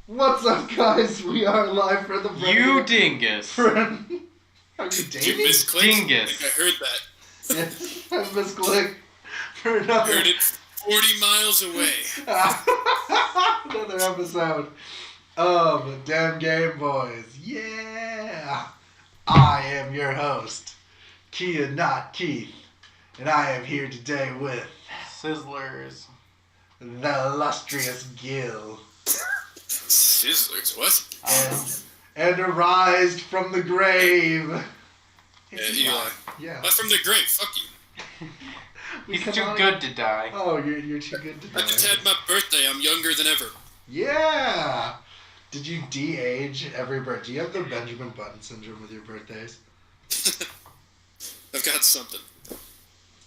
What's up, guys? We are live for the You dingus. Are you Did you Davey? misclick? Dingus. I think I heard that. Yes, I misclicked for I another, heard it 40 miles away. another episode of Dem Game Boyz. Yeah! I am your host, Kia not Keith, and I am here today with Sizzlers. the illustrious Gil. Sizzlers, what? And arised from the grave. Yeah, Eli. Yeah. Not from the grave, fuck you. He's Come too on. good to die. Oh, you're too good to I just die. had my birthday, I'm younger than ever. Yeah! Did you de-age every birth? Do you have the Benjamin Button syndrome with your birthdays? I've got something.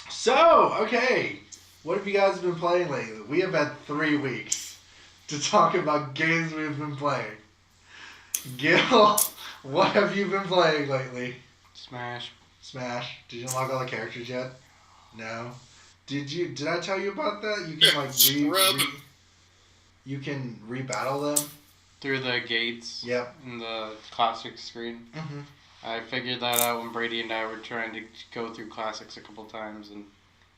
So, okay. What have you guys been playing lately? We have had 3 weeks to talk about games we've been playing. Gil, what have you been playing lately? Smash. Smash. Did you unlock all the characters yet? No. Did I tell you about that? You can like you can rebattle them. Through the gates. Yep. In the classic screen. Mhm. I figured that out when Brady and I were trying to go through classics a couple times, and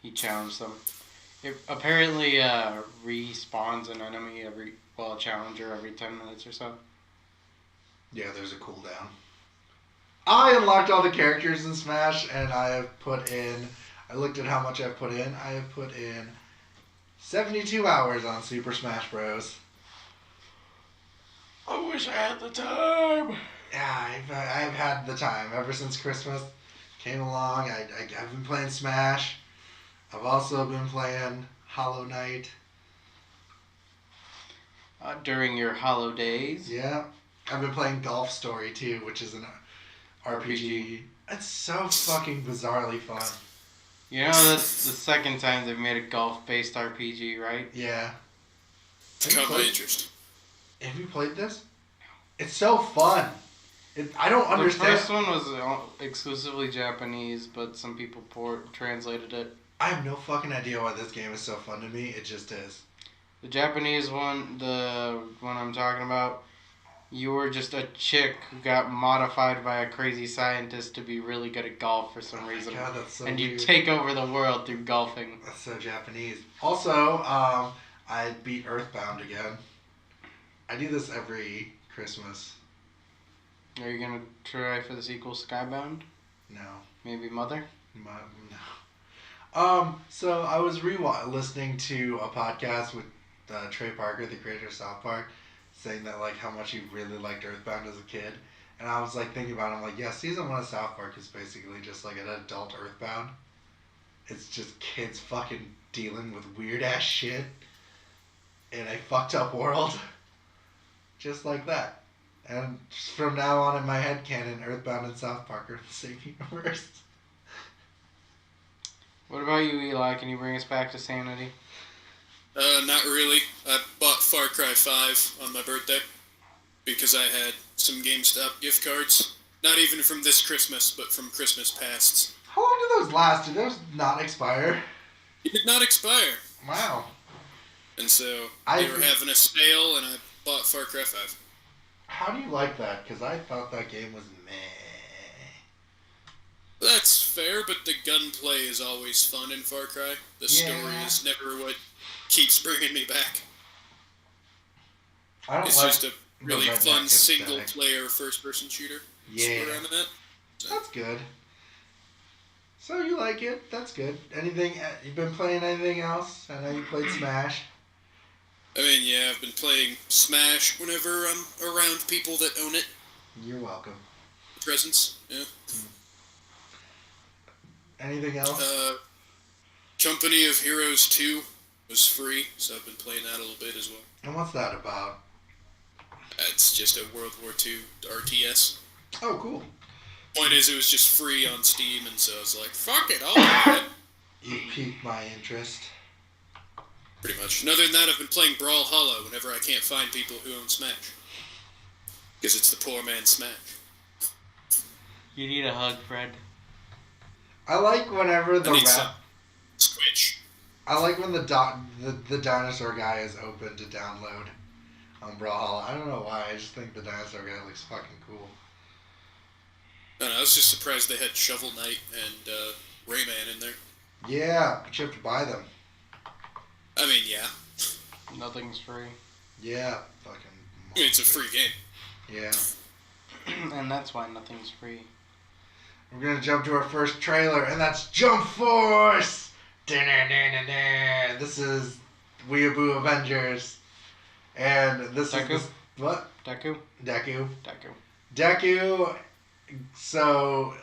he challenged them. It apparently respawns an enemy a challenger every 10 minutes or so. Yeah, there's a cooldown. I unlocked all the characters in Smash, and I looked at how much I've put in. I have put in 72 hours on Super Smash Bros. I wish I had the time. Yeah, I've had the time ever since Christmas came along. I've been playing Smash. I've also been playing Hollow Knight. During your hollow days. Yeah, I've been playing Golf Story too, which is an RPG. It's so fucking bizarrely fun. You know, that's the second time they've made a golf-based RPG, right? Yeah. Caught my interest. Have you played this? It's so fun. I don't understand. The first one was exclusively Japanese, but some people translated it. I have no fucking idea why this game is so fun to me. It just is. The Japanese one, the one I'm talking about, you were just a chick who got modified by a crazy scientist to be really good at golf for some reason. God, that's so and you weird. take over the world through golfing. That's so Japanese. Also, I beat Earthbound again. I do this every Christmas. Are you going to try for the sequel Skybound? No. Maybe Mother? No. So I was listening to a podcast with Trey Parker, the creator of South Park, saying that like how much he really liked Earthbound as a kid, and I was like thinking about it. I'm like, yeah, season 1 of South Park is basically just like an adult Earthbound. It's just kids fucking dealing with weird ass shit in a fucked up world, just like that. And from now on in my headcanon, Earthbound and South Park are the same universe. What about you, Eli? Can you bring us back to sanity? Not really. I bought Far Cry 5 on my birthday because I had some GameStop gift cards. Not even from this Christmas, but from Christmas pasts. How long do those last? Do those not expire? It did not expire. Wow. And so they were having a sale, and I bought Far Cry 5. How do you like that? Because I thought that game was meh. That's fair, but the gunplay is always fun in Far Cry. The story is never what keeps bringing me back. It's just a really fun single-player first-person shooter. Yeah. That's where I'm at. So. That's good. So you like it? That's good. Anything? You've been playing anything else? I know you played Smash. I mean, yeah, I've been playing Smash whenever I'm around people that own it. You're welcome. Presents, yeah. Anything else? Company of Heroes 2 was free, so I've been playing that a little bit as well. And what's that about? It's just a World War II RTS. Oh, cool. Point is, it was just free on Steam, and so I was like, fuck it, I'll buy it. You piqued my interest. Pretty much. And other than that, I've been playing Brawlhalla whenever I can't find people who own Smash. Because it's the poor man's Smash. You need a hug, Fred. I like whenever the Squitch. I like when the dinosaur guy is open to download on Brawlhalla. I don't know why. I just think the dinosaur guy looks fucking cool. I don't know, I was just surprised they had Shovel Knight and Rayman in there. Yeah, but you have to buy them. I mean, yeah. Nothing's free. Yeah, fucking. I mean, it's a free game. Yeah. And that's why nothing's free. We're gonna jump to our first trailer, and that's Jump Force! This is Weeaboo Avengers. And this Deku? is... What? Deku? Deku. Deku. Deku, so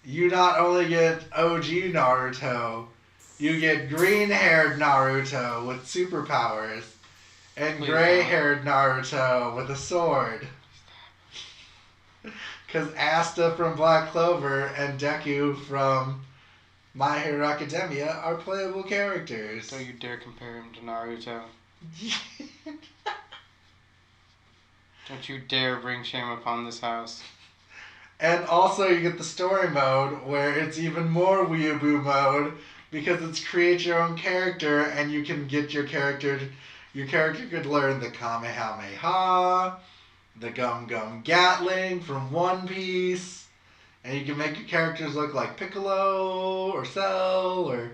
you not only get OG Naruto, you get green-haired Naruto with superpowers, and Please gray-haired Naruto with a sword. Because Asta from Black Clover and Deku from My Hero Academia are playable characters. Don't you dare compare him to Naruto. Don't you dare bring shame upon this house. And also you get the story mode where it's even more weeaboo mode because it's create your own character and you can get your character could learn the Kamehameha, the Gum Gum Gatling from One Piece, and you can make your characters look like Piccolo or Cell or...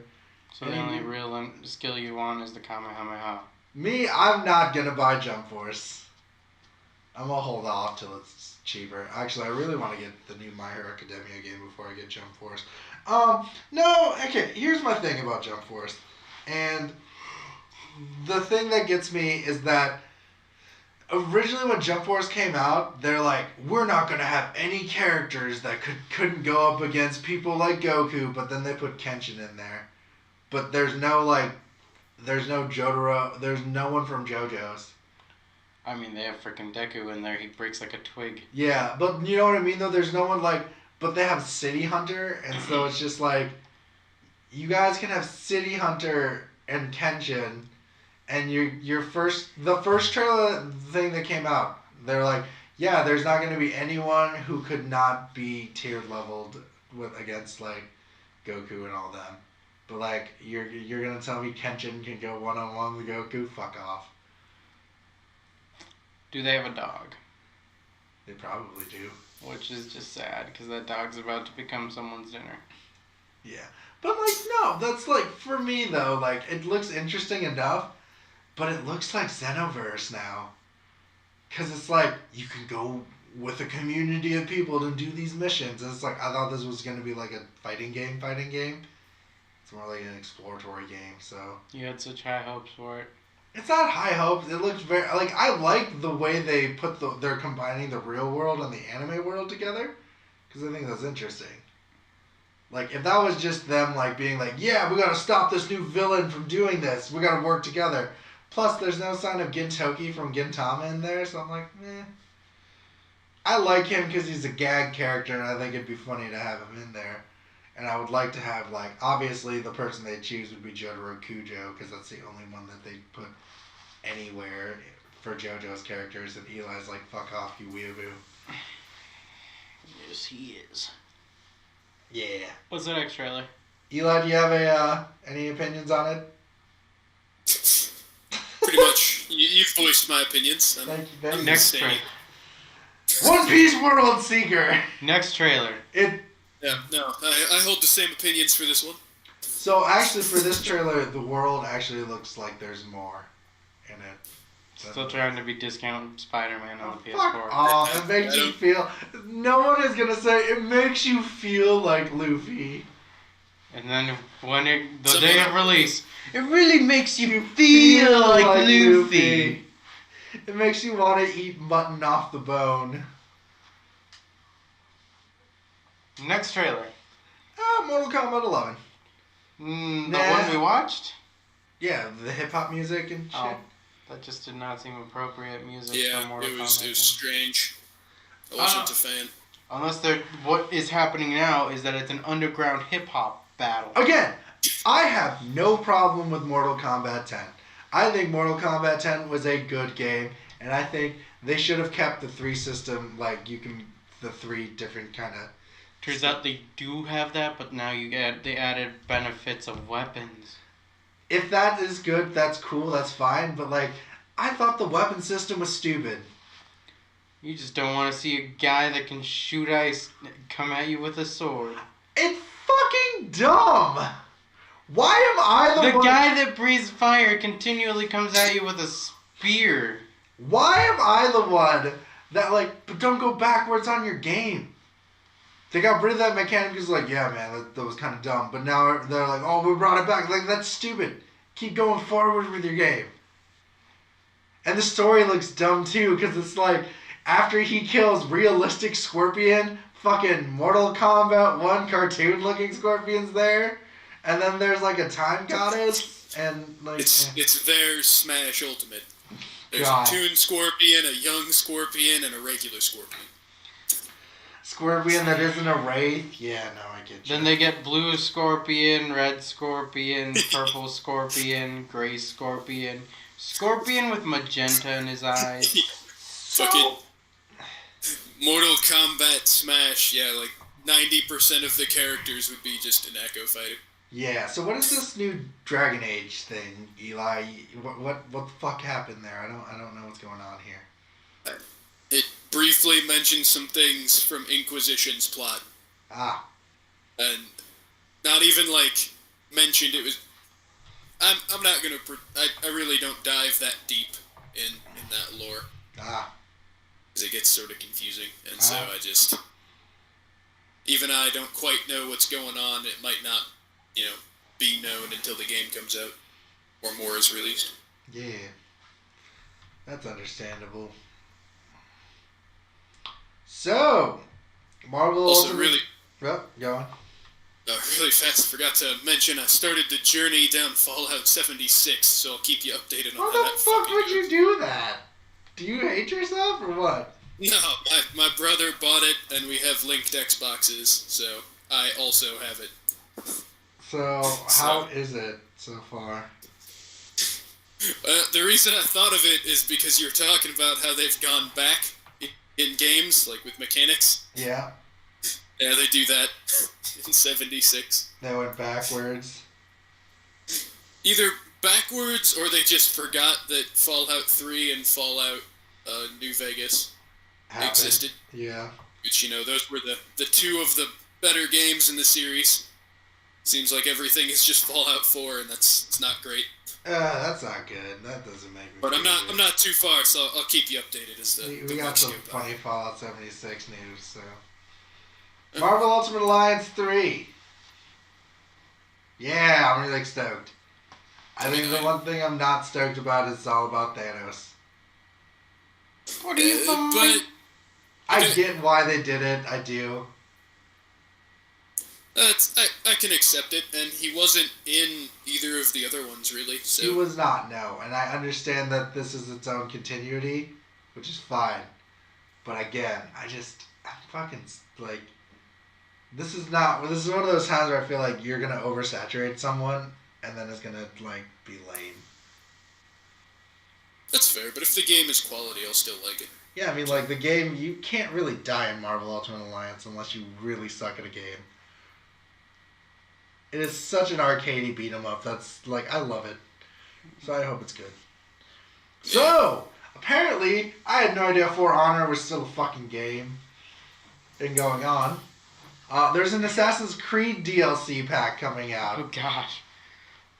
So the only real skill you want is the Kamehameha. Me, I'm not gonna buy Jump Force. I'm gonna hold off till it's cheaper. Actually, I really want to get the new My Hero Academia game before I get Jump Force. No, okay, here's my thing about Jump Force. And the thing that gets me is that originally when Jump Force came out, they're like, we're not gonna have any characters that couldn't go up against people like Goku, but then they put Kenshin in there. But there's no Jotaro, there's no one from JoJo's. I mean, they have freaking Deku in there. He breaks like a twig. Yeah, but you know what I mean, though? There's no one like... But they have City Hunter, and so it's just like... You guys can have City Hunter and Kenshin, and the first trailer thing that came out, they're like, yeah, there's not going to be anyone who could not be tier leveled against, like, Goku and all them. But, like, you're going to tell me Kenshin can go one-on-one with Goku? Fuck off. Do they have a dog? They probably do. Which is just sad, because that dog's about to become someone's dinner. Yeah. But, like, no, that's, like, for me, though, like, it looks interesting enough, but it looks like Xenoverse now. Because it's like, you can go with a community of people to do these missions. And it's like, I thought this was going to be, like, a fighting game. It's more like an exploratory game, so... You had such high hopes for it. It's not high hopes. It looks very... Like, I like the way they put they're combining the real world and the anime world together. Because I think that's interesting. Like, if that was just them, like, being like, yeah, we gotta stop this new villain from doing this. We gotta work together. Plus, there's no sign of Gintoki from Gintama in there, so I'm like, meh. I like him because he's a gag character, and I think it'd be funny to have him in there. And I would like to have, like, obviously the person they choose would be Jotaro Kujo, because that's the only one that they put anywhere for JoJo's characters. And Eli's like, fuck off, you weeaboo. Yes, he is. Yeah. What's the next trailer? Eli, do you have any opinions on it? Pretty much. You've voiced my opinions. Thank you. Next trailer. One Piece World Seeker! Next trailer. Yeah, no, I hold the same opinions for this one. So, actually, for this trailer, the world actually looks like there's more in it. Still trying to be discount Spider-Man on the PS4. Fuck off. It makes you feel... No one is going to say it makes you feel like Luffy. And then when the day of release, it really makes you feel like Luffy. It makes you want to eat mutton off the bone. Next trailer. Mortal Kombat 11. The one we watched? Yeah, the hip-hop music and shit. Oh, that just did not seem appropriate music for Yeah, Mortal Kombat. it was strange. I wasn't a fan. Unless what is happening now is that it's an underground hip-hop battle. Again, I have no problem with Mortal Kombat 10. I think Mortal Kombat 10 was a good game, and I think they should have kept the 3 system, like, the 3 different kind of... Turns out they do have that, but now they added benefits of weapons. If that is good, that's cool, that's fine, but, like, I thought the weapon system was stupid. You just don't want to see a guy that can shoot ice come at you with a sword. It's fucking dumb. Why am I the one... The guy that breathes fire continually comes at you with a spear. Why am I the one that, like, but don't go backwards on your game? They got rid of that mechanic because, like, yeah, man, that was kind of dumb. But now they're like, oh, we brought it back. Like, that's stupid. Keep going forward with your game. And the story looks dumb, too, because it's like, after he kills realistic Scorpion, fucking Mortal Kombat 1 cartoon-looking Scorpion's there. And then there's, like, a time goddess, and, like... It's their Smash Ultimate. There's God. a Toon Scorpion, a Young Scorpion, and a regular Scorpion. Scorpion that isn't a Wraith? Yeah, no, I get you. Then they get blue Scorpion, red Scorpion, purple Scorpion, gray Scorpion, Scorpion with magenta in his eyes. Fucking Mortal Kombat Smash, yeah, like 90% of the characters would be just an Echo Fighter. Yeah, so what is this new Dragon Age thing, Eli? What the fuck happened there? I don't know what's going on here. It briefly mentioned some things from Inquisition's plot. Ah. And not even, like, mentioned it was... I'm not gonna... I really don't dive that deep in that lore. Ah. Because it gets sort of confusing. And so I just... Even I don't quite know what's going on. It might not, be known until the game comes out. Or more is released. Yeah. That's understandable. So, Marvel Also, Ultimate... really... Oh, go on. Really fast, I forgot to mention I started the journey down Fallout 76, so I'll keep you updated on How how that the fuck would goes. you do that? Do you hate yourself or what? No, my brother bought it, and we have linked Xboxes, so I also have it. So, how is it so far? The reason I thought of it is because you're talking about how they've gone back in games, like with mechanics. Yeah. Yeah, they do that in 76. They went backwards. Either backwards, or they just forgot that Fallout 3 and Fallout New Vegas existed. Yeah. Which, those were the two of the better games in the series. Seems like everything is just Fallout 4, and it's not great. That's not good. That doesn't make me. But feel I'm not too far, so I'll keep you updated as the we got months some go by. funny Fallout 76 news. So, Marvel Ultimate Alliance 3. Yeah, I'm really stoked. I think the one thing I'm not stoked about is it's all about Thanos. What do you think? But I get why they did it. I do. I can accept it, and he wasn't in either of the other ones, really. So. He was not, no. And I understand that this is its own continuity, which is fine. But again, I'm fucking, like, this is one of those times where I feel like you're going to oversaturate someone, and then it's going to, like, be lame. That's fair, but if the game is quality, I'll still like it. Yeah, I mean, like, the game, you can't really die in Marvel Ultimate Alliance unless you really suck at a game. It is such an arcadey beat 'em up. That's, like, I love it. So I hope it's good. So, apparently, I had no idea For Honor was still a fucking game. And going on. There's an Assassin's Creed DLC pack coming out. Oh gosh.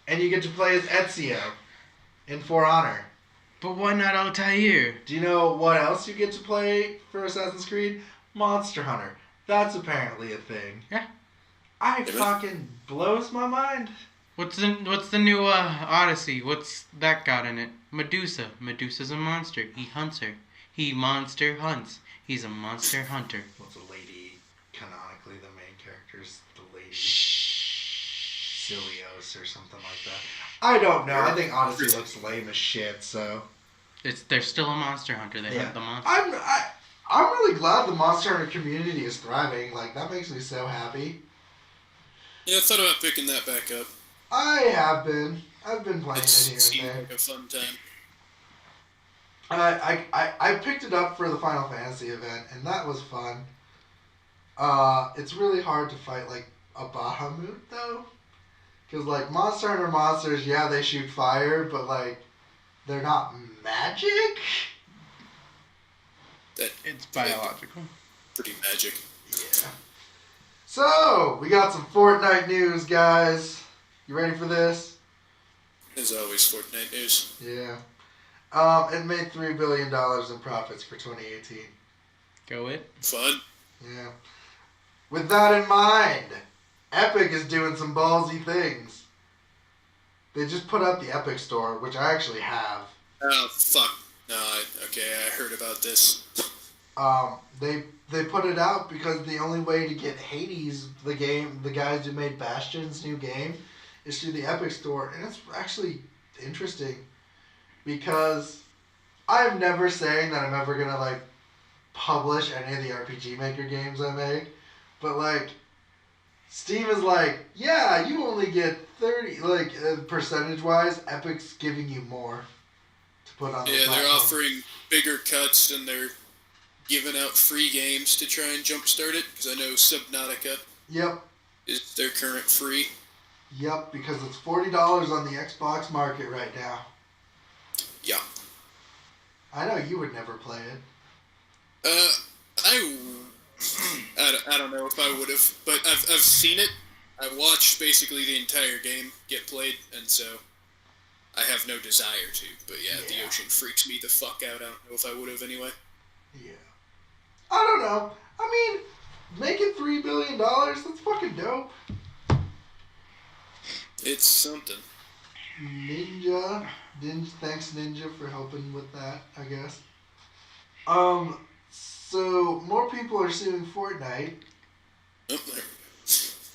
And you get to play as Ezio in For Honor. But why not Altair? Do you know what else you get to play for Assassin's Creed? Monster Hunter. That's apparently a thing. Yeah. Fucking blows my mind. What's the new Odyssey? What's that got in it? Medusa. Medusa's a monster. He hunts her. He monster hunts. He's a monster hunter. What's a lady? Canonically, the main character's the lady. Cilios or something like that. I don't know. I think Odyssey looks lame as shit. So They're still a monster hunter. They hunt the monster. I'm really glad the Monster Hunter community is thriving. Like, that makes me so happy. Yeah, I thought about picking that back up. I have been. I've been playing It it here seemed and there. like a fun time. I picked it up for the Final Fantasy event, and that was fun. It's really hard to fight, like, a Bahamut, though. Because, like, Monster Hunter monsters, yeah, they shoot fire, but, like, they're not magic? It's biological. Pretty magic. Yeah. So, we got some Fortnite news, guys. You ready for this? As always, Fortnite news. Yeah. It made $3 billion in profits for 2018. Go it. Fun. Yeah. With that in mind, Epic is doing some ballsy things. They just put out the Epic Store, which I actually have. Oh, fuck. No, I heard about this. They put it out because the only way to get Hades, the guys who made Bastion's new game, is through the Epic Store. And it's actually interesting because I'm never saying that I'm ever going to, like, publish any of the RPG Maker games I make. But, like, Steam is like, yeah, you only get 30, like, percentage-wise, Epic's giving you more to put on the platform. They're offering bigger cuts and they're giving out free games to try and jumpstart it. Because I know Subnautica is their current free. Yep, because it's $40 on the Xbox market right now. Yeah. I know you would never play it. I don't know if I would have, but I've seen it. I watched basically the entire game get played, and so I have no desire to. But yeah, the ocean freaks me the fuck out. I don't know if I would have anyway. Yeah. I don't know. I mean, making $3 billion, that's fucking dope. It's something. Ninja, thanks Ninja for helping with that, I guess. So more people are suing Fortnite. Oh, there.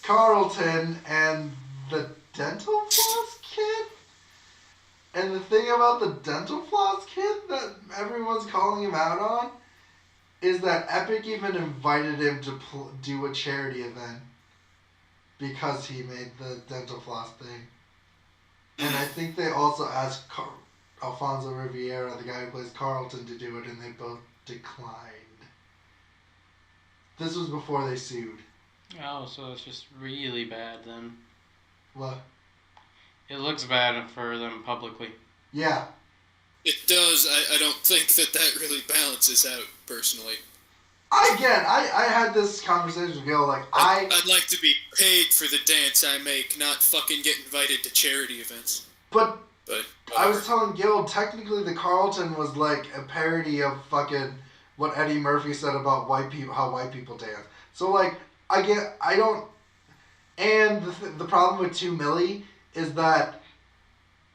Carlton and the Dental Floss Kid? And the thing about the Dental Floss Kid that everyone's calling him out on is that Epic even invited him to do a charity event because he made the dental floss thing. And I think they also asked Alfonso Riviera, the guy who plays Carlton, to do it, and they both declined. This was before they sued. Oh, so it's just really bad then. What? It looks bad for them publicly. Yeah. It does. I don't think that really balances out, personally. I had this conversation with Gil, like, I'd like to be paid for the dance I make, not fucking get invited to charity events. But whatever. I was telling Gil, technically the Carlton was like a parody of fucking what Eddie Murphy said about how white people dance. So, like, and the problem with 2 Milli is that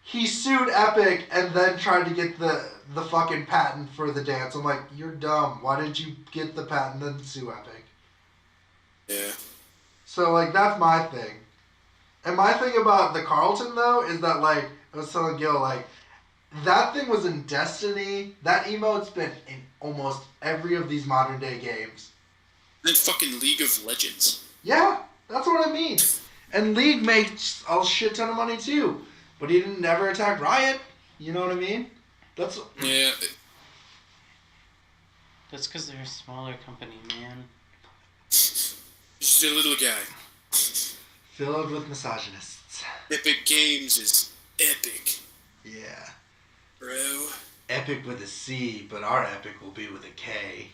he sued Epic and then tried to get the fucking patent for the dance. I'm like, you're dumb. Why didn't you get the patent and then sue Epic? Yeah. So, like, that's my thing. And my thing about the Carlton, though, is that, like, I was telling Gil, like, that thing was in Destiny. That emote's been in almost every of these modern day games. And fucking League of Legends. Yeah, that's what I mean. And League makes a shit ton of money, too. But he didn't never attack Riot. You know what I mean? Yeah. That's because they're a smaller company, man. Just a little guy. Filled with misogynists. Epic Games is epic. Yeah. Bro. Epic with a C, but our epic will be with a K.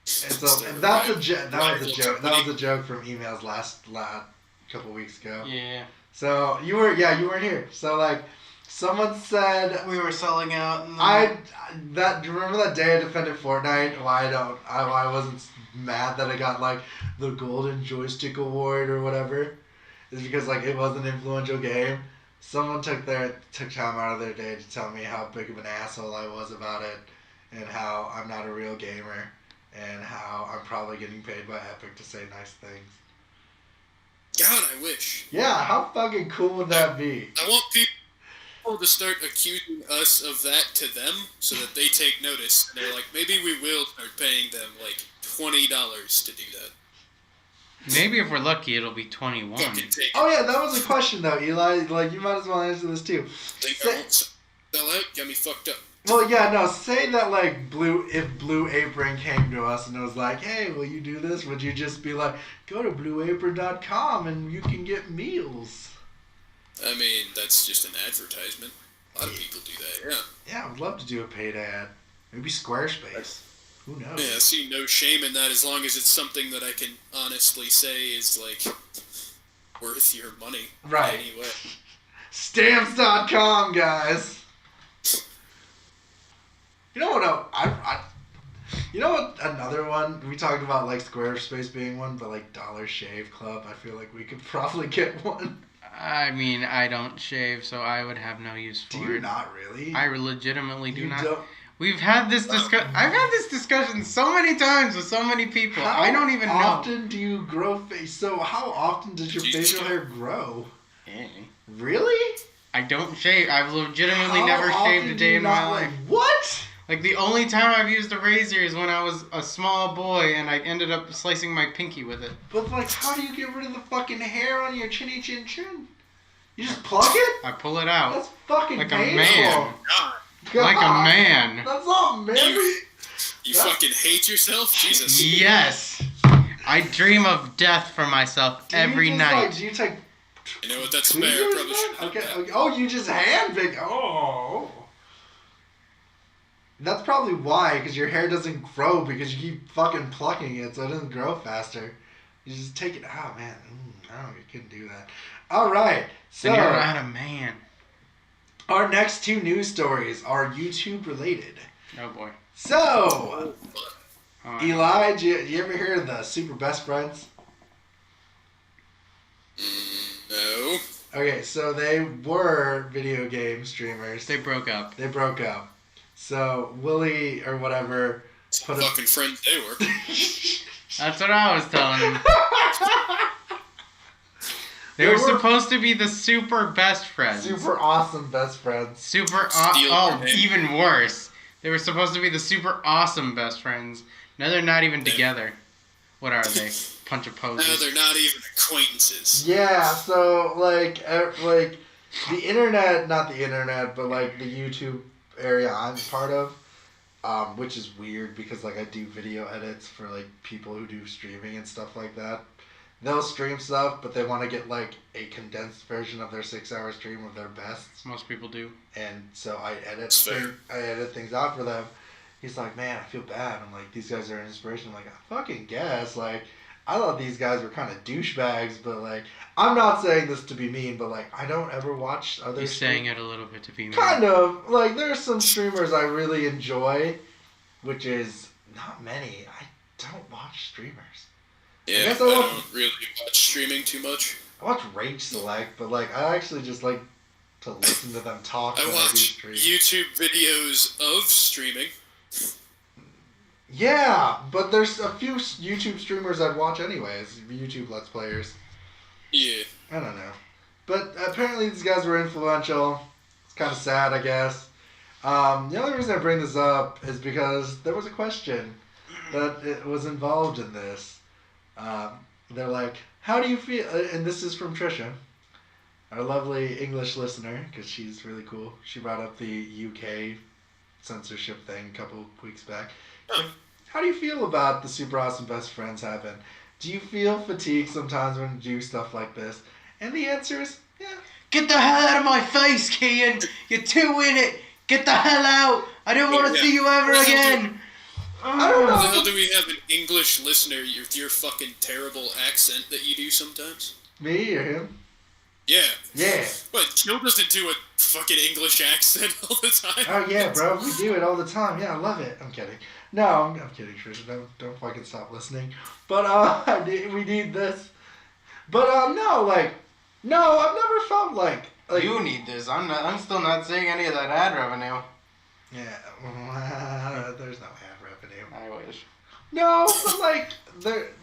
And so that was a joke. That was a joke from emails last couple weeks ago. Yeah. So you weren't here. So like, someone said we were selling out. Do you remember that day I defended Fortnite? Why I wasn't mad that I got like the Golden Joystick Award or whatever. Is because like it was an influential game. Someone took time out of their day to tell me how big of an asshole I was about it, and how I'm not a real gamer, and how I'm probably getting paid by Epic to say nice things. God, I wish. Yeah, how fucking cool would that be? I want people to start accusing us of that to them so that they take notice. And they're like, maybe we will start paying them like $20 to do that. Maybe if we're lucky, it'll be 21. Oh yeah, that was a question though, Eli. Like, you might as well answer this too. Think I won't sell out? Got me fucked up. Well, yeah, no. Say that like if Blue Apron came to us and it was like, "Hey, will you do this?" Would you just be like, "Go to blueapron.com and you can get meals"? I mean, that's just an advertisement. A lot of people do that, yeah. Yeah, I would love to do a paid ad. Maybe Squarespace. Who knows? Yeah, I see no shame in that as long as it's something that I can honestly say is, like, worth your money. Right. Anyway. Stamps.com, guys. You know what? You know what? Another one we talked about, like Squarespace being one, but like Dollar Shave Club. I feel like we could probably get one. I mean, I don't shave, so I would have no use for it. Do you not really? I legitimately do not. Don't... We've had this discussion. I've had this discussion so many times with so many people. I don't even know. How often do you grow face? So how often does your facial hair grow? Really? I don't shave. I've legitimately never shaved a day in my life. What? Like, the only time I've used a razor is when I was a small boy and I ended up slicing my pinky with it. But, like, how do you get rid of the fucking hair on your chinny chin chin? You just pluck it? I pull it out. That's fucking like painful. A man. God. Like a man. That's not manly. You fucking hate yourself? Jesus. Yes. I dream of death for myself every night. Like, do you take... You know what? That's fair. I probably shouldn't. Okay. Oh, you just hand pick. Oh. That's probably why, because your hair doesn't grow because you keep fucking plucking it, so it doesn't grow faster. You just take it out, man. No, you couldn't do that. All right. So then you're not a man. Our next two news stories are YouTube related. Oh boy. So, Eli, did you ever hear of the Super Best Friends? No. Okay, so they were video game streamers. They broke up. So Willie or whatever put fucking friends they were. That's what I was telling him. They were supposed to be the super best friends. Super awesome best friends. Even worse. They were supposed to be the super awesome best friends. Now they're not even together. What are they? Bunch of posers. No, they're not even acquaintances. Yeah, so like the internet, not the internet, but like the YouTube area I'm part of, which is weird because like I do video edits for like people who do streaming and stuff like that. They'll stream stuff, but they want to get like a condensed version of their 6-hour stream of their bests. Most people do. And so I edit things out for them. He's like, man, I feel bad. I'm like, these guys are an inspiration. I'm like, I fucking guess. Like, I thought these guys were kind of douchebags, but like, I'm not saying this to be mean, but like, I don't ever watch other. You're saying it a little bit to be mean. Kind of. Like, there's some streamers I really enjoy, which is not many. I don't watch streamers. Yeah, I don't really watch streaming too much. I watch Rage Select, but like, I actually just like to listen to them talk. I watch YouTube videos of streaming. Yeah, but there's a few YouTube streamers I'd watch anyways. YouTube Let's Players. Yeah. I don't know. But apparently these guys were influential. It's kind of sad, I guess. The only reason I bring this up is because there was a question that it was involved in this. They're like, how do you feel? And this is from Trisha, our lovely English listener, because she's really cool. She brought up the UK censorship thing a couple weeks back. Like, how do you feel about the Super Awesome Best Friends happen? Do you feel fatigued sometimes when you do stuff like this? And the answer is, yeah. Get the hell out of my face, Kian! You're too in it! Get the hell out! I don't want to see you ever again! I don't know. How the hell do we have an English listener with your fucking terrible accent that you do sometimes? Me or him? Yeah. Yeah. But Joe doesn't do a fucking English accent all the time. Oh yeah, bro, we do it all the time. Yeah, I love it. I'm kidding. No, I'm kidding, Trisha. Don't fucking stop listening. But we need this. But no, I've never felt like you need this. I'm still not seeing any of that ad revenue. Yeah, there's no ad revenue. I wish. No,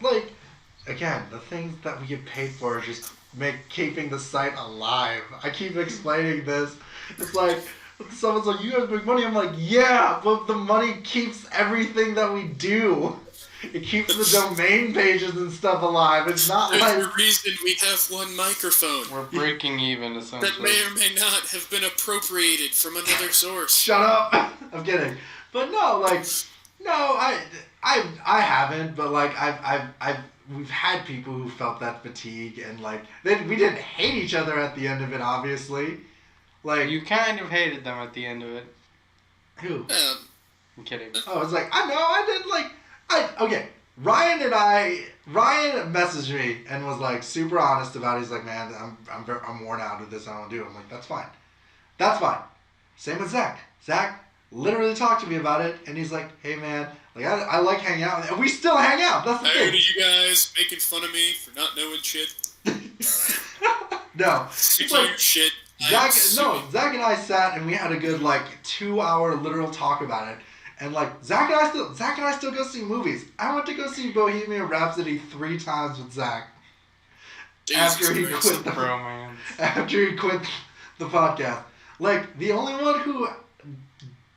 but again, the things that we get paid for are just keeping the site alive. I keep explaining this. It's like, someone's like, you guys make money. I'm like, yeah, but the money keeps everything that we do. It keeps the domain pages and stuff alive. It's not There's a reason we have one microphone. We're breaking even, essentially. That may or may not have been appropriated from another source. Shut up! I'm kidding. But no, I haven't. But we've had people who felt that fatigue, and we didn't hate each other at the end of it, obviously. Like, You kind of hated them at the end of it. who? I'm kidding. Oh, it's like, I know, I did, like, okay, Ryan messaged me and was, like, super honest about it. He's like, man, I'm worn out with this, I don't do it. I'm like, that's fine. That's fine. Same with Zach. Zach literally talked to me about it, and he's like, hey, man, like, I like hanging out, and we still hang out, that's the I thing. heard you guys making fun of me for not knowing shit. No. Sick It's of like, your shit. Zach and I sat and we had a good like 2-hour literal talk about it, and like Zach and I still go see movies. I went to go see Bohemian Rhapsody 3 times with Zach after he quit the podcast. Like the only one who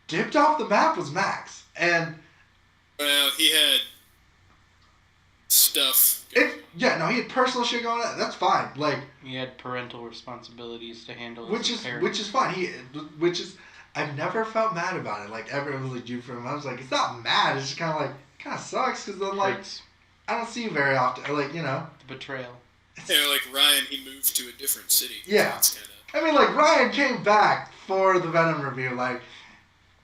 dipped off the map was Max, and well, he had stuff. he had personal shit going on. That's fine. Like He had parental responsibilities to handle. which is fine. I've never felt mad about it. Like ever, it was like you for him. I was like, it's not mad. It's just kind of like it kind of sucks because then like I don't see you very often. Like the betrayal. Yeah, like Ryan, he moved to a different city. Yeah. It's kinda... I mean, like Ryan came back for the Venom review. Like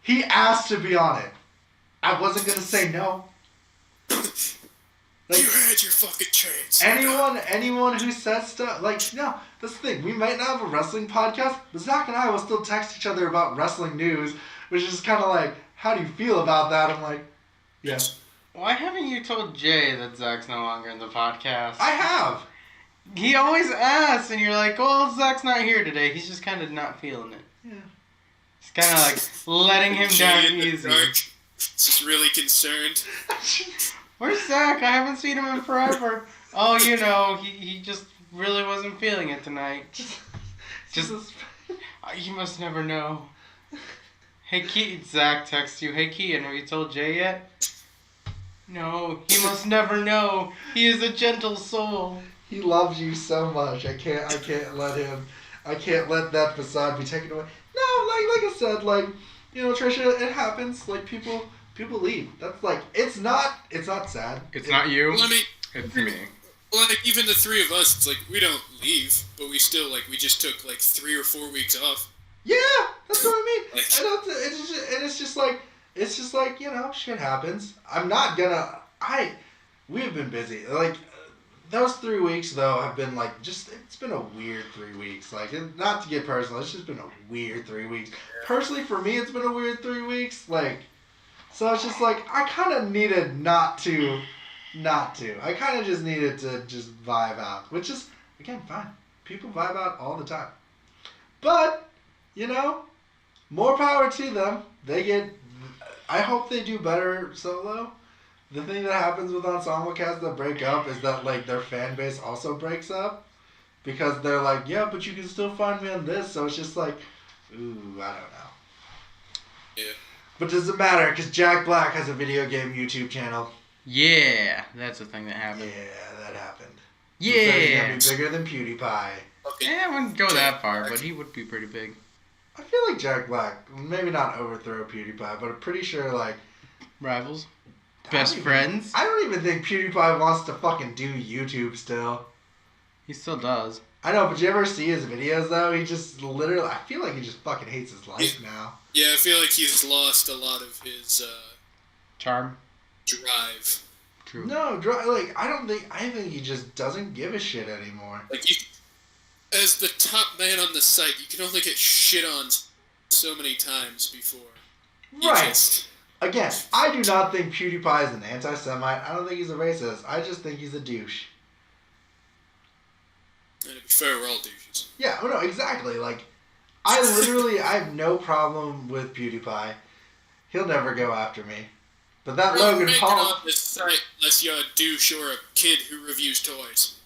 he asked to be on it. I wasn't gonna say no. Like, you had your fucking chance. Anyone who says stuff like no, that's the thing. We might not have a wrestling podcast, but Zach and I will still text each other about wrestling news, which is kind of like, how do you feel about that? I'm like, yeah. Why haven't you told Jay that Zach's no longer in the podcast? I have. He always asks, and you're like, well, Zach's not here today. He's just kind of not feeling it. Yeah. It's kind of like letting him down easy. Just really concerned. Where's Zach? I haven't seen him in forever. Oh, he just really wasn't feeling it tonight. You must never know. Hey, Zach texts you. Hey, Keaton, have you told Jay yet? No, he must never know. He is a gentle soul. He loves you so much. I can't let that facade be taken away. No, like I said, like, Trisha, it happens. Like people leave. That's like it's not sad. It's not you. Well, I mean, it's me. Well, like even the three of us, it's like we don't leave, but we still we just took like 3 or 4 weeks off. Yeah, that's what I mean. It's just like shit happens. I'm not gonna. We have been busy. Like those 3 weeks though have been like it's been a weird 3 weeks. Like not to get personal, it's just been a weird 3 weeks. Personally, for me, it's been a weird 3 weeks. Like. So it's just like, I kind of needed not to. I kind of just needed to just vibe out. Which is, again, fine. People vibe out all the time. But, more power to them. I hope they do better solo. The thing that happens with ensemble cats that break up is that, like, their fan base also breaks up. Because they're like, yeah, but you can still find me on this. So it's just like, ooh, I don't know. Yeah. But does it matter? Because Jack Black has a video game YouTube channel. Yeah, that's a thing that happened. Yeah, that happened. Yeah. He said he's gonna be bigger than PewDiePie. Okay. Yeah, I wouldn't go that far, but he would be pretty big. I feel like Jack Black, maybe not overthrow PewDiePie, but I'm pretty sure like... Rivals? Best friends? I don't even think PewDiePie wants to fucking do YouTube still. He still does. I know, but you ever see his videos though? He just literally, I feel like he just fucking hates his life now. Yeah, I feel like he's lost a lot of his charm, drive. True. No, I think he just doesn't give a shit anymore. Like as the top man on the site, you can only get shit on so many times before. Right. Again, I do not think PewDiePie is an anti-Semite. I don't think he's a racist. I just think he's a douche. And to be fair, we're all douches. Yeah, no, exactly. Like, I have no problem with PewDiePie. He'll never go after me. But that Logan Paul... Make it on this site unless you're a douche or a kid who reviews toys.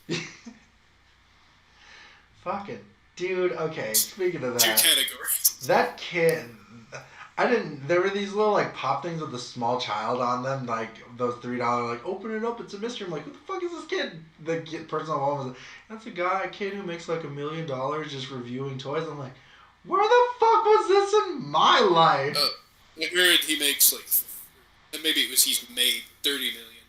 Fucking... Dude, okay, speaking of that... 2 categories. That kid... There were these little, like, pop things with a small child on them, like, those $3, like, open it up, it's a mystery. I'm like, who the fuck is this kid? The person on the wall was like, that's a kid who makes, like, $1 million just reviewing toys. I'm like, where the fuck was this in my life? I heard he makes, maybe he's made $30 million.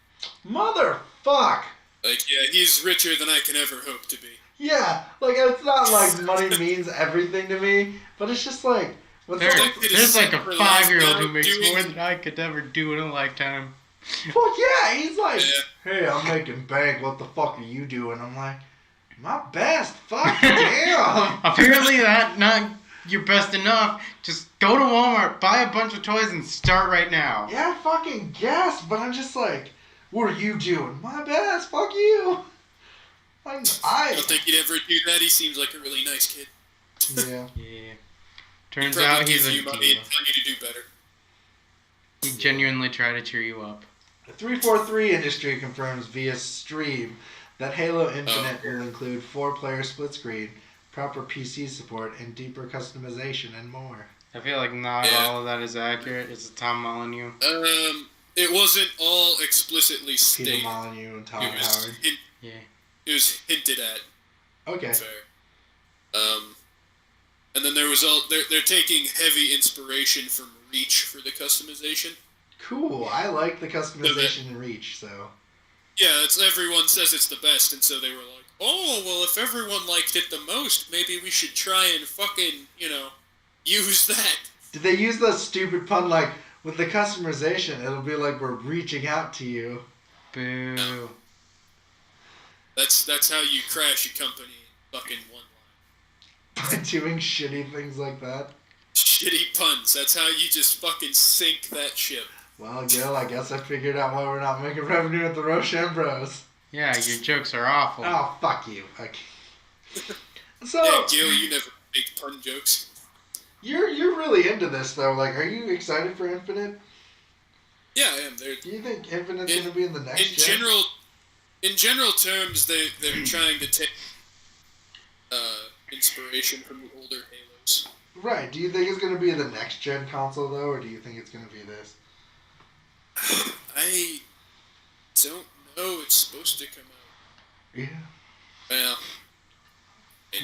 Motherfuck! Like, yeah, he's richer than I can ever hope to be. Yeah, like it's not like money means everything to me, but it's just like when There's like a 5-year-old who makes more than I could ever do in a lifetime. Fuck yeah, he's like, hey, I'm making bank. What the fuck are you doing? I'm like, my best. Fuck damn. Apparently that not your best enough. Just go to Walmart, buy a bunch of toys, and start right now. Yeah, I fucking guess, but I'm just like, what are you doing? My best. Fuck you. I don't think he'd ever do that. He seems like a really nice kid. Yeah. Yeah. Turns out he's a you money and tell you to do better. He genuinely tried to cheer you up. The 343 Industry confirms via stream that Halo Infinite will include 4-player split screen, proper PC support, and deeper customization and more. I feel like not all of that is accurate. It's a Tom Molyneux. It wasn't all explicitly stated. Peter Molyneux and Tom Howard. It was hinted at. Okay. Fair. And then there was they're taking heavy inspiration from Reach for the customization. Cool. I like the customization in Reach, so. Yeah, everyone says it's the best, and so they were like, oh, well, if everyone liked it the most, maybe we should try and fucking, use that. Did they use the stupid pun like, with the customization, it'll be like we're reaching out to you? Boo. No. That's how you crash a company in fucking one line. By doing shitty things like that? Shitty puns. That's how you just fucking sink that ship. Well, Gil, I guess I figured out why we're not making revenue at the Roshan Bros. Yeah, your jokes are awful. Oh, fuck you. Okay. So, yeah, Gil, you never make pun jokes. You're really into this, though. Like, are you excited for Infinite? Yeah, I am. Do you think Infinite's going to be in the next gen? In general terms, they're trying to take inspiration from the older Halos. Right. Do you think it's going to be the next gen console, though, or do you think it's going to be this? I don't know. It's supposed to come out. Yeah. Well.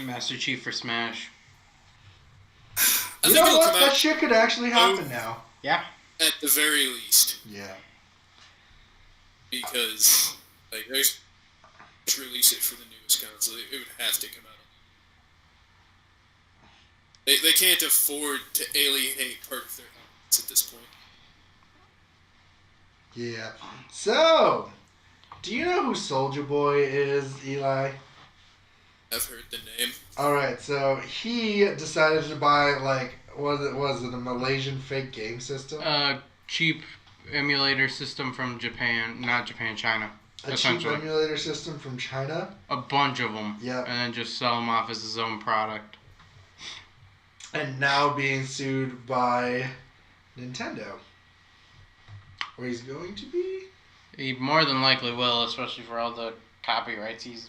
Master Chief for Smash. You know what? That shit could actually happen now. Yeah. At the very least. Yeah. Because, like, there's to release it for the newest console. It would have to come out. They can't afford to alienate part of their audience at this point. Yeah. So, do you know who Soulja Boy is, Eli? I've heard the name. Alright, so he decided to buy, like, was it a Malaysian fake game system? Cheap emulator system from Japan. Not Japan, China. A cheap emulator system from China? A bunch of them. Yeah. And then just sell them off as his own product. And now being sued by Nintendo. Or he's going to be? He more than likely will, especially for all the copyrights he's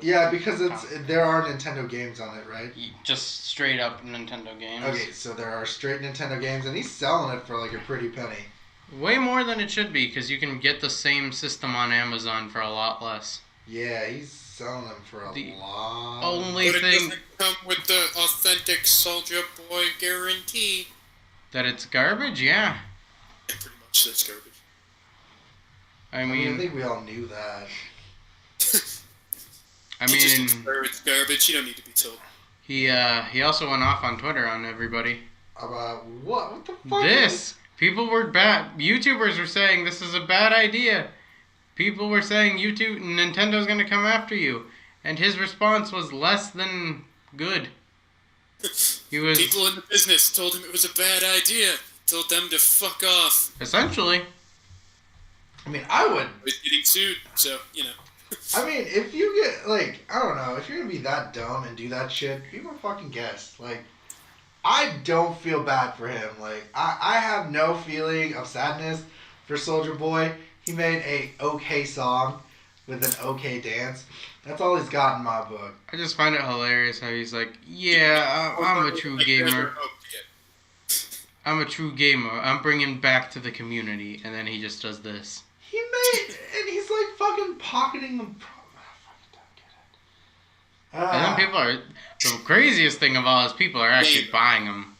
Yeah, because there are Nintendo games on it, right? Just straight up Nintendo games. Okay, so there are straight Nintendo games, and he's selling it for like a pretty penny. Way more than it should be, because you can get the same system on Amazon for a lot less. Yeah, he's selling them for a lot. Only but thing it doesn't come with the authentic Soulja Boy guarantee. That it's garbage, yeah. Yeah, pretty much that's garbage. I mean, I think we all knew that. I mean, it's garbage. You don't need to be told. He also went off on Twitter on everybody. About what? What the fuck? People were YouTubers were saying this is a bad idea. People were saying Nintendo's gonna come after you, and his response was less than good. People in the business told him it was a bad idea. Told them to fuck off. Essentially. I mean, I would. He's getting sued, so I mean, if you get I don't know, if you're gonna be that dumb and do that shit, be my fucking guest. I don't feel bad for him. I have no feeling of sadness for Soulja Boy. He made a okay song with an okay dance. That's all he's got in my book. I just find it hilarious how he's like, yeah, I'm a true gamer. I'm a true gamer. I'm bringing back to the community. And then he just does this. And he's like fucking pocketing them. And then people are, the craziest thing of all is people are actually buying them.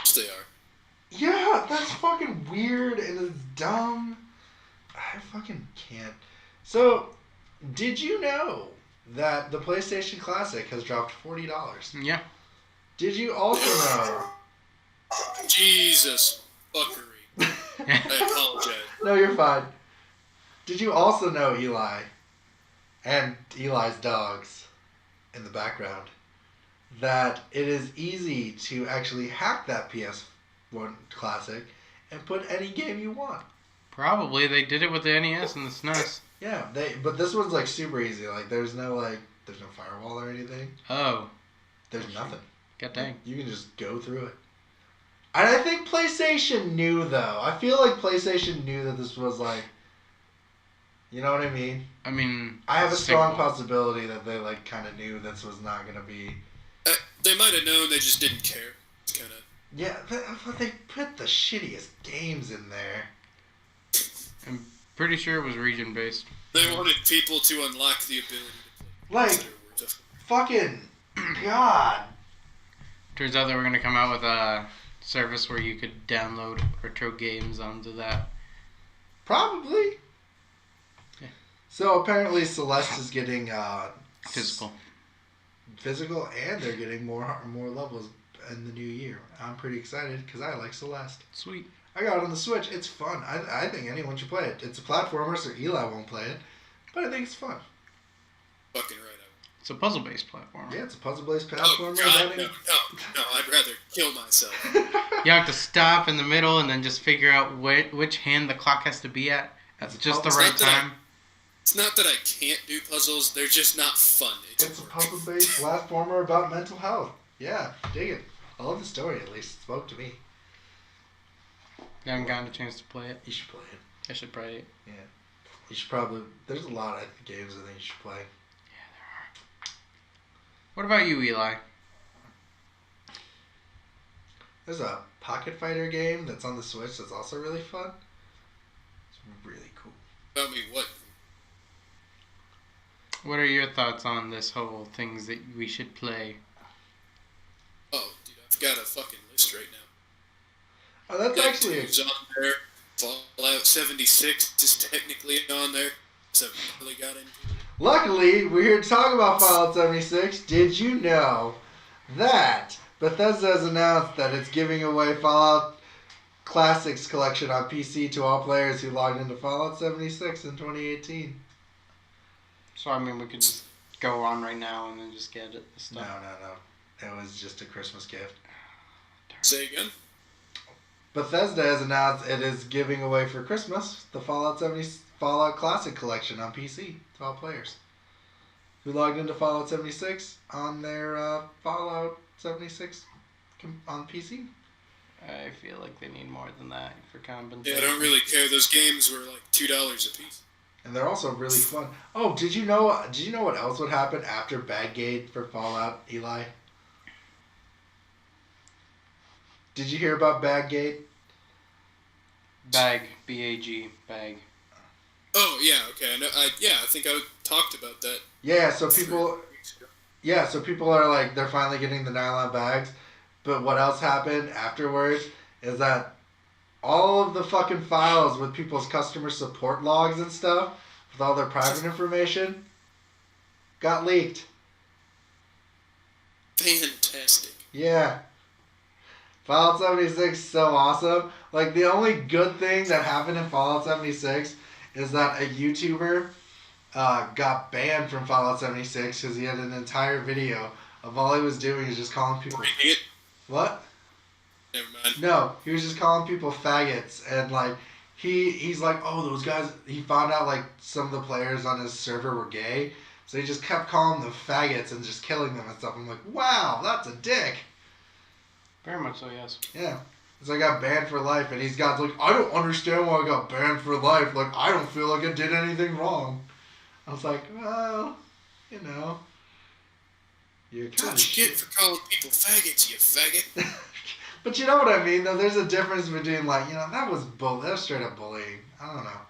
Yes, they are. Yeah, that's fucking weird and it's dumb. I fucking can't. So, did you know that the PlayStation Classic has dropped $40. Yeah. Did you also know? Jesus fuckery. I apologize. No, you're fine. Did you also know, Eli, and Eli's dogs in the background, that it is easy to actually hack that PS1 Classic and put any game you want? Probably. They did it with the NES and the SNES. Yeah, but this one's like super easy. Like there's no firewall or anything. Oh. There's nothing. God dang. You can just go through it. And I think PlayStation knew though. I feel like PlayStation knew that this was like, you know what I mean? I mean, I have a strong simple. possibility that they like kind of knew this was not gonna be. They might have known, they just didn't care. It's kind of. Yeah, but they put the shittiest games in there. I'm pretty sure it was region based. They wanted people to unlock the ability to play. Like, fucking God. Turns out they were gonna come out with a service where you could download retro games onto that. Probably. Yeah. So apparently Celeste is getting Physical, and they're getting more levels in the new year. I'm pretty excited because I like Celeste. Sweet. I got it on the Switch. It's fun. I think anyone should play it. It's a platformer, so Eli won't play it, but I think it's fun. Fucking right. It's a puzzle based platform. Yeah, it's a puzzle-based Oh platformer. God, no! I'd rather kill myself. You have to stop in the middle and then just figure out which hand the clock has to be at just the right time. It's not that I can't do puzzles; they're just not fun. It's a puzzle-based platformer about mental health. Yeah, dig it. I love the story. At least it spoke to me. You haven't gotten a chance to play it. You should play it. I should play it. Yeah, you should probably. There's a lot of games I think you should play. Yeah, there are. What about you, Eli? There's a Pocket Fighter game that's on the Switch that's also really fun. It's really cool. Tell me what? What are your thoughts on this whole things that we should play? Oh, dude, I've got a fucking list right now. Oh, that's actually It's on there. Fallout 76 is technically on there. So I really got into it. Luckily, we're here to talk about Fallout 76. Did you know that Bethesda has announced that it's giving away Fallout Classics Collection on PC to all players who logged into Fallout 76 in 2018? So, I mean, we could just go on right now and then just get it. No. It was just a Christmas gift. Say again? Bethesda has announced it is giving away for Christmas the Fallout Classic Collection on PC to all players who logged into Fallout 76 on their Fallout 76 on PC. I feel like they need more than that for Yeah, compensation. I don't really care. Those games were like $2 a piece. And they're also really fun. Oh, did you know what else would happen after Baggate for Fallout, Eli? Did you hear about Baggate? Bag. B-A-G. Bag. Oh, yeah, okay. I think I talked about that. Yeah, so people are like, they're finally getting the nylon bags. But what else happened afterwards is that all of the fucking files with people's customer support logs and stuff, with all their private information, got leaked. Fantastic. Yeah. Fallout 76 is so awesome. Like, the only good thing that happened in Fallout 76 is that a YouTuber got banned from Fallout 76 because he had an entire video of all he was doing is just calling people... Reading it? What? Never mind. No, he was just calling people faggots, and like he's like, oh, those guys. He found out like some of the players on his server were gay, so he just kept calling them faggots and just killing them and stuff. I'm like, wow, that's a dick. Very much so, yes. Yeah, so I got banned for life, and he's got like, I don't understand why I got banned for life. Like, I don't feel like I did anything wrong. I was like, well, you know, you're kind of What you get for calling people faggots, you faggot? But you know what I mean, though? There's a difference between, like, you know, that was straight up bullying. I don't know.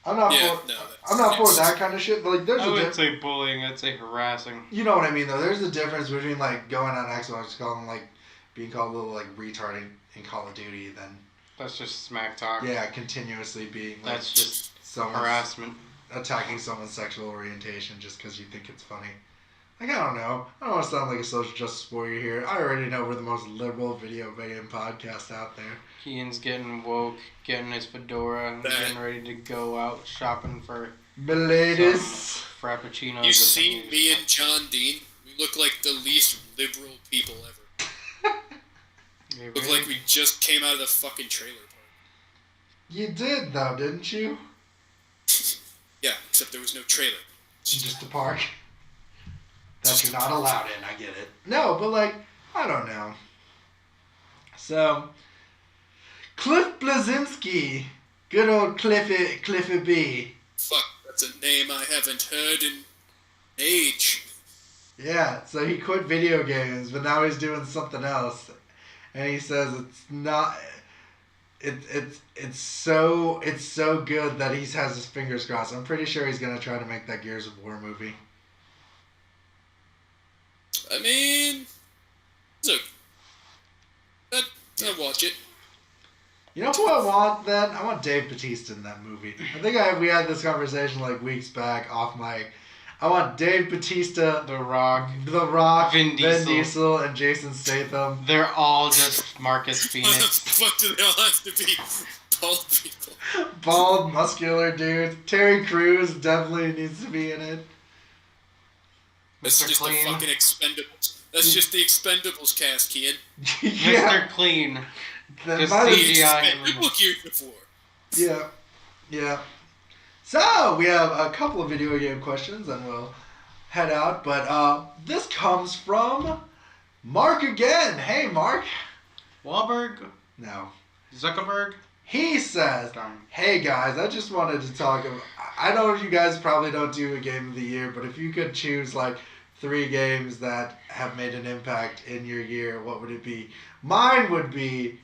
I'm not for that kind of shit. But, like, there's I a wouldn't say bullying, I'd say harassing. You know what I mean, though? There's a difference between, like, going on Xbox calling, like, being called a little, like, retarded in Call of Duty than... That's just smack talk. Yeah, continuously being, like... That's just someone's, harassment. attacking someone's sexual orientation just because you think it's funny. Like, I don't know. I don't want to sound like a social justice warrior here. I already know we're the most liberal video game podcast out there. Kian's getting woke, getting his fedora, and getting ready to go out shopping for Miladies. Frappuccinos. You see me and John Dean? We look like the least liberal people ever. Look like we just came out of the fucking trailer park. You did, though, didn't you? Yeah, except there was no trailer. Just a park. That you're not allowed in, I get it. No, but like, I don't know. So, Cliff Blazinski. Good old Cliffy B. Fuck, that's a name I haven't heard in age. Yeah, so he quit video games, but now he's doing something else. And he says it's not... It's so good that he has his fingers crossed. I'm pretty sure he's going to try to make that Gears of War movie. I mean, I'll watch it. You know who I want then? I want Dave Bautista in that movie. I think we had this conversation like weeks back off mic. I want Dave Bautista, The Rock, Vin Diesel, and Jason Statham. They're all just Marcus Why Phoenix. the fuck do they all have to be bald people? Bald, muscular dudes. Terry Crews definitely needs to be in it. That's Mr. just Clean. the fucking Expendables. That's just the Expendables cast, Kian. Yeah. Mr. Clean. That Just might have- the- The CGI. Expendable Gears before. Yeah. So, we have a couple of video game questions and we'll head out. But this comes from Mark again. Hey, Mark. Wahlberg? No. Zuckerberg? He says, Darn. hey guys, I just wanted to talk about... I know you guys probably don't do a game of the year, but if you could choose like 3 games that have made an impact in your year, what would it be? Mine would be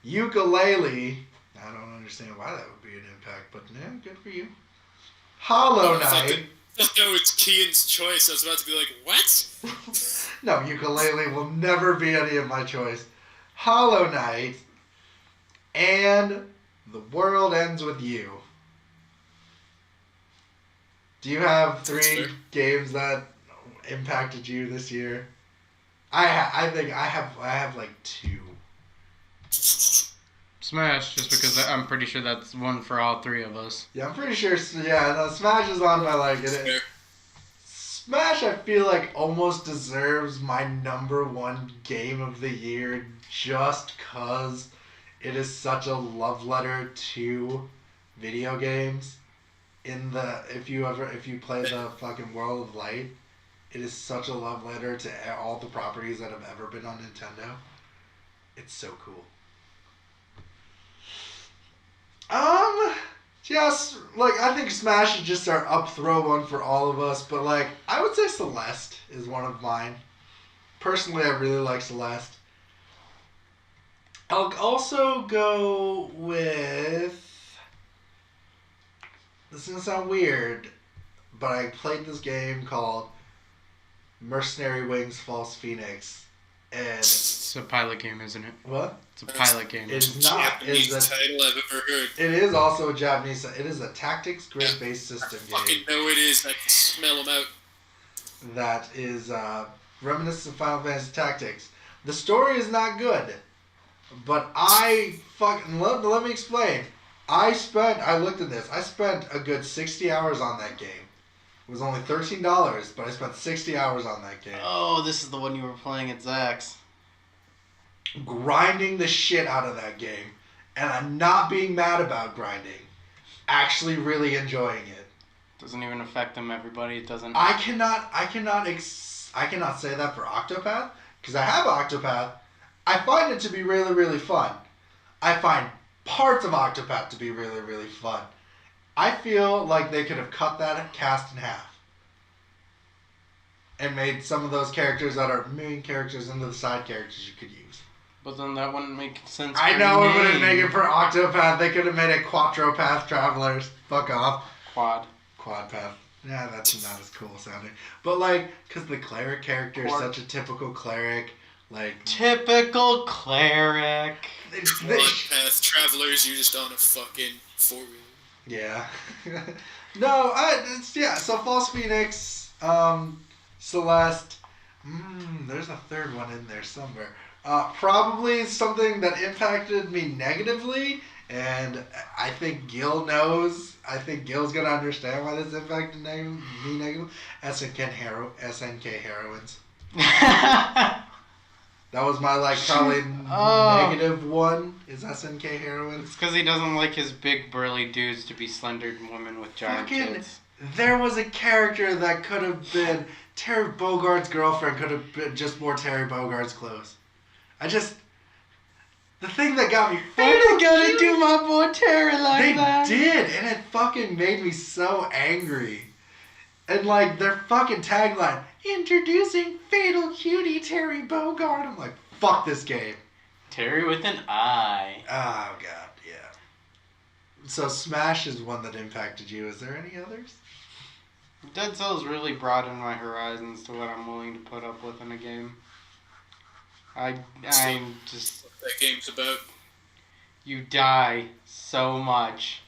Ukulele. I don't understand why that would be an impact, but yeah, good for you. Hollow I thought Knight. it's Kian's choice. I was about to be like, what? No, Ukulele will never be any of my choice. Hollow Knight and The World Ends With You. Do you have 3 fair. games that impacted you this year? I think I have like 2. Smash, just because I'm pretty sure that's one for all 3 of us. Yeah, I'm pretty sure. Yeah, no, Smash is on my like. Fair. Smash, I feel like almost deserves my number 1 game of the year just cause it is such a love letter to video games. If you play the fucking World of Light, it is such a love letter to all the properties that have ever been on Nintendo. It's so cool. Just like I think Smash is just our up throw one for all of us, but like I would say Celeste is one of mine. Personally, I really like Celeste. I'll also go with. This is gonna sound weird, but I played this game called Mercenary Wings False Phoenix, and It's a pilot game, isn't it? what? It's a pilot game. It is not. Japanese title I've ever heard. It is also a Japanese. It is a tactics grid-based I system fucking game know it is. I can smell them out. that is reminiscent of Final Fantasy Tactics. The story is not good, but let me explain. I looked at this. I spent a good 60 hours on that game. It was only $13, but I spent 60 hours on that game. Oh, this is the one you were playing at Zach's. Grinding the shit out of that game, and I'm not being mad about grinding. Actually, really enjoying it. Doesn't even affect them, everybody. It doesn't. I cannot say that for Octopath because I have Octopath. I find it to be really, really fun. I find parts of Octopath to be really, really fun. I feel like they could have cut that cast in half and made some of those characters that are main characters into the side characters you could use. But then that wouldn't make sense. I for know your it wouldn't name. make it for Octopath. They could have made it Quattropath Travelers. Fuck off. Quadpath. Yeah, that's not as cool sounding. But like, because the cleric character is such a typical cleric. Like Typical cleric. One path travelers, you're just on a fucking 4-wheeler. Yeah. No, so False Phoenix, Celeste, there's a third one in there somewhere. Probably something that impacted me negatively, and I think Gil knows. I think Gil's gonna understand why this impacted me negatively. SNK heroines. That was my probably negative one. Is SNK heroines? It's because he doesn't like his big burly dudes to be slendered women with giant tits. There was a character that could have been Terry Bogart's girlfriend. Could have been just more Terry Bogart's clothes. The thing that got me They gotta do my boy Terry that. They did, and it fucking made me so angry. And their fucking tagline, introducing Fatal Cutie Terry Bogart. I'm like, fuck this game. Terry with an I. Oh god, yeah. So Smash is one that impacted you. Is there any others? Dead Cells really broadened my horizons to what I'm willing to put up with in a game. I'm just... What that game's about. You die so much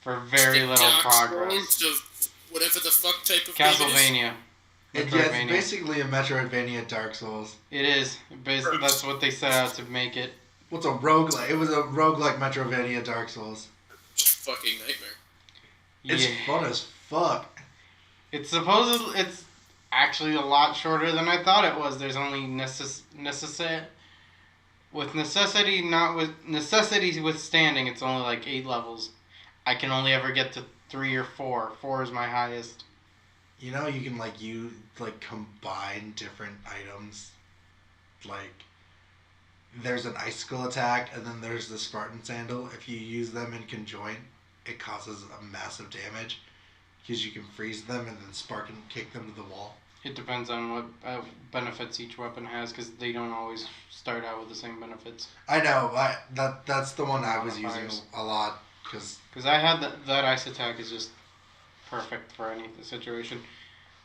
for very little progress. Of whatever the fuck type of Castlevania. It's basically a Metroidvania Dark Souls. It is. That's what they set out to make it. What's a roguelike? It was a roguelike Metroidvania Dark Souls. Fucking nightmare. It's fun as fuck. It's actually a lot shorter than I thought it was. There's only necessity withstanding. It's only 8 levels. I can only ever get to 3 or 4. 4 is my highest. You know, you can combine different items. There's an icicle attack, and then there's the Spartan Sandal. If you use them in conjoint, it causes a massive damage. Because you can freeze them and then spark and kick them to the wall. It depends on what benefits each weapon has, because they don't always start out with the same benefits. I know. That's the one I was using a lot. Because I had that ice attack is just perfect for any situation.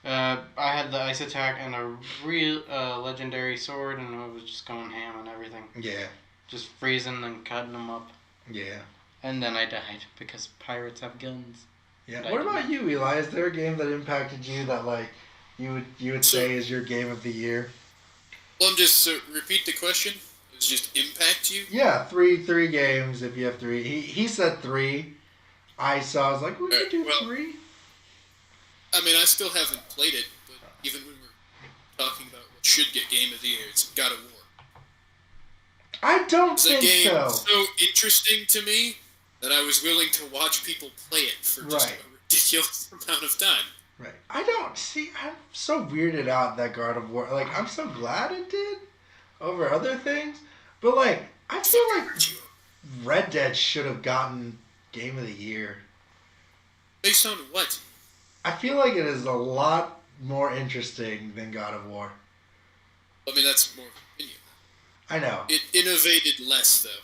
I had the ice attack and a real legendary sword, and I was just going ham on everything. Yeah. Just freezing and cutting them up. Yeah. And then I died because pirates have guns. Yeah. What about you, Eli? Is there a game that impacted you that you would say is your game of the year? Well, repeat the question. It was just impact you? Yeah, three games if you have 3. He said 3. I was like, we could do 3. I mean, I still haven't played it, but even when we're talking about what should get game of the year, it's God of War. I don't think so. It's a game so interesting to me that I was willing to watch people play it for just a ridiculous amount of time. Right. I'm so weirded out that God of War. I'm so glad it did over other things. But, I feel like Red Dead should have gotten Game of the Year. Based on what? I feel like it is a lot more interesting than God of War. I mean, that's more of an opinion. I know. It innovated less, though.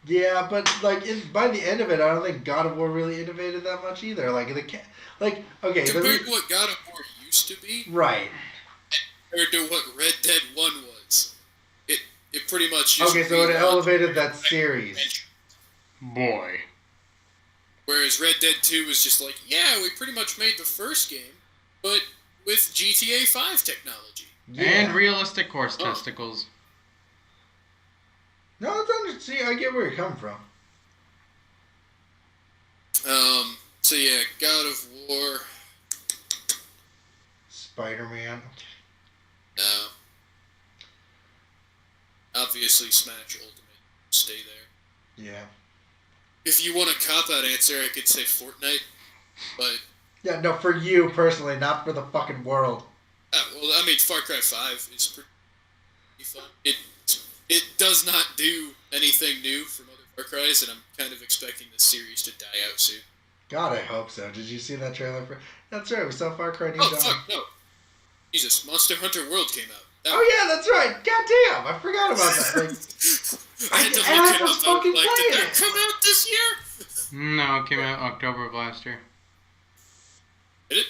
Yeah, but by the end of it, I don't think God of War really innovated that much either. Okay. Compared to what God of War used to be, right? Compared to what Red Dead 1 was, it pretty much used so it elevated that series. Boy. Whereas Red Dead 2 was just we pretty much made the first game, but with GTA 5 technology and realistic horse testicles. No, I get where you're coming from. So yeah, God of War. Spider-Man. No. Obviously, Smash Ultimate. Stay there. Yeah. If you want a cop-out answer, I could say Fortnite, but... Yeah, no, for you personally, not for the fucking world. Well, I mean, Far Cry 5 is pretty fun. It does not do anything new from other Far Cries, and I'm kind of expecting the series to die out soon. God, I hope so. Did you see that trailer for... That's right, we saw Far Cry New Dawn. Oh, fuck, no. Jesus, Monster Hunter World came out. Yeah, that's right. Goddamn, I forgot about that. I had to look it up. Did that come out this year? No, it came out October of last year. Did it?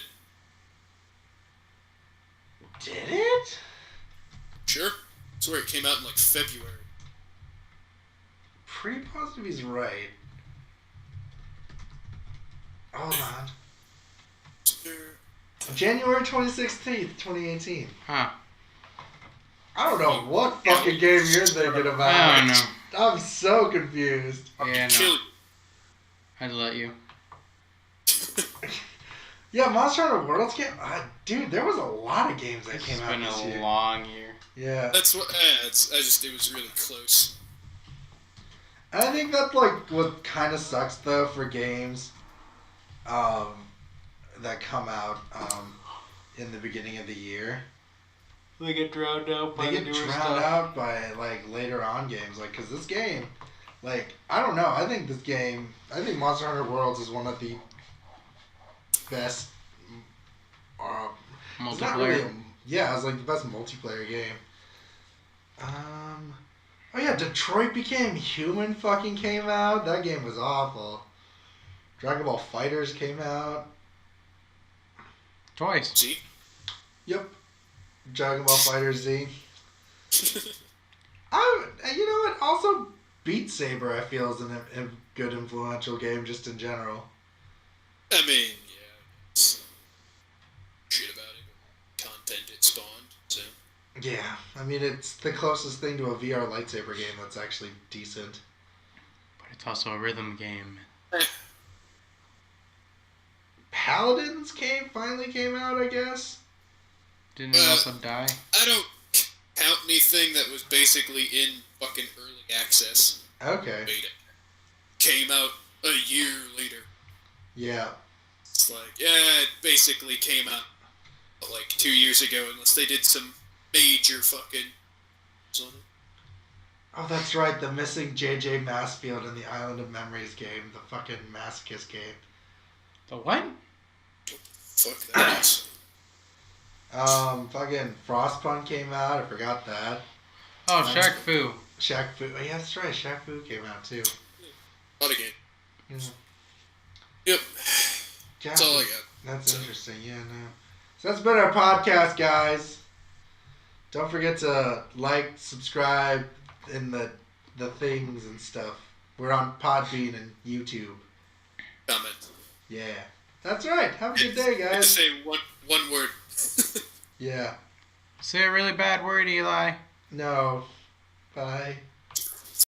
Did it? Sure. I swear it came out in February. Pretty positive he's right. Hold on. January 26th, 2018. Huh. I don't know what fucking game you're thinking about. I don't know. I'm so confused. Yeah, no. I'd let you. Yeah, Monster Hunter Worlds came... dude, there was a lot of games that came out this year. It's been a long year. Yeah. That's what... it was really close. I think that's, like, what kind of sucks, though, for games that come out in the beginning of the year. They get drowned out by They get drowned out by, like, later on games. Like, because this game, like, I don't know. I think Monster Hunter Worlds is one of the best multiplayer. It's like the best multiplayer game. Oh yeah, Detroit Became Human fucking came out. That game was awful. Dragon Ball Fighters came out. Twice. Z? Yep. Dragon Ball Fighter Z. You know what? Also, Beat Saber, I feel, is a good influential game just in general. I mean, yeah. Shit about it. Content it spawned, so. Yeah, I mean, it's the closest thing to a VR lightsaber game that's actually decent. But it's also a rhythm game. Paladins finally came out, I guess. Didn't it also die? I don't count anything that was basically in fucking early access. Okay. Beta. Came out a year later. Yeah. It's like, yeah, it basically came out like 2 years ago, unless they did some major fucking... Oh, that's right, the missing J.J. Massfield in the Island of Memories game, the fucking Masochist game. The what? Fuck that is. Fucking Frostpunk came out, I forgot that. Oh, Shaq Fu. Shaq Fu, oh, yeah, that's right, Shaq Fu came out too. Not a game. Yeah. Yep. Yeah, That's all I got. That's interesting, yeah, no. So that's been our podcast, guys. Don't forget to like, subscribe, and the things and stuff. We're on Podbean and YouTube. Comment. Yeah. That's right. Have a good day, guys. Just say one word. Yeah. Say a really bad word, Eli. No. Bye.